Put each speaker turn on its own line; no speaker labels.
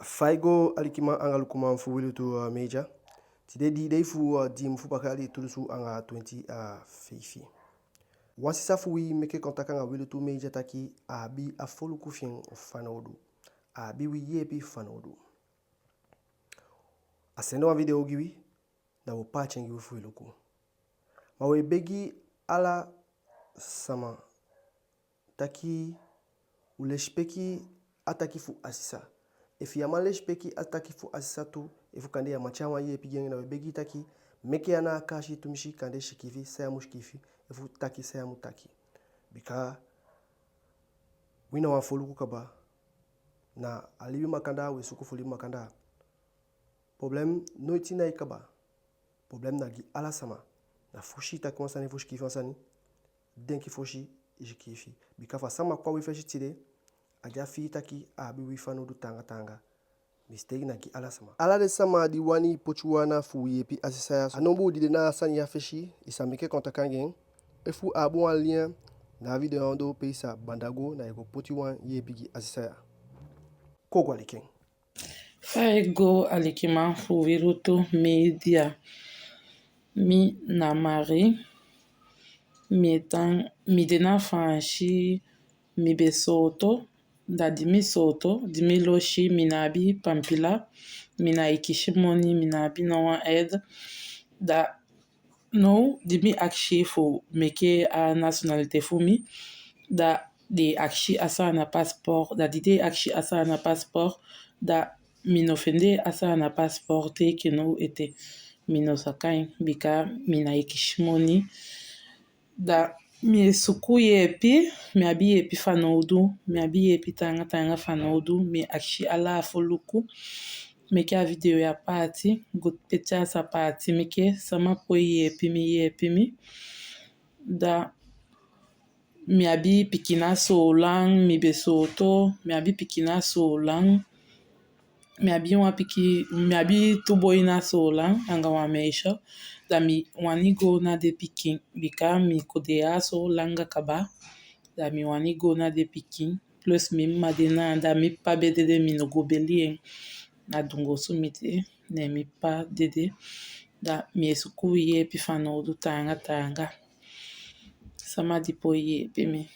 Faigo alikima anga lukuma mfu wili tu major. Today day fu di mfu bakali tulusu anga 20 fifi. Wasisa fui meke kontaka nga wili tu major taki abi afolu kufien fanodu. Abi wi yepi fanodu. Asendo wa video giwi na wupache ngi wufu iluku. Mawe begi ala sama taki uleshpeki atakifu asisa. Efi yamalesh peki atakifu asisatu efu kande ya machawa ye pigengi na webegi taki meke yana akashi tumishi kande shikifi saya mushkifi efu taki saya mutaki bika wina wafoluku kaba na alibi makanda wesuku fuli makanda problem noitina ikaba problem nagi ala sama na fushi taki wansani fushkifi wansani denki fushi jikifi bika fa sama kwa wifeshi tide aja fi taki abi wifano du tanga mistake na ki ala sama ala de sama di wani pochuana fu yepi asisaya anombo di na sani ya feshi isamike kontakangen efu abu en lien na video ndo peisa bandago na eko pochuan yepi ki asisaya koko aliken
Faigo alikima fu virutu media mi na mari mi dena fanshi mi besoto da dimi soto dimi loshi minabi pampila mina ikishimoni minabi na wan ed da no dimi akshi fu meke a nationalite fumi da de akshi asa na passport da dide akshi asa na passport da minofende asa na passport te keno ete minosakai bika mina ikishimoni da mi suku yepi mi abi yepi fanodu mi abi yepi tanga fanodu mi akshi ala foluku meke a video ya pati gut pecha sa pati meke sama po yepi mi da mi abi pikina so lang mi besoto mi abi pikina so lang mi abi tuboina so lang anga wa meisho da mi wani go na de pikin bika mi kodea so langa kaba da mi wani go na de pikin plus mi madena da mi pa bedede mi no go belien na dungo sumite ne mi pa dede da mi esuku ye pifano du tanga sama di po ye pe mi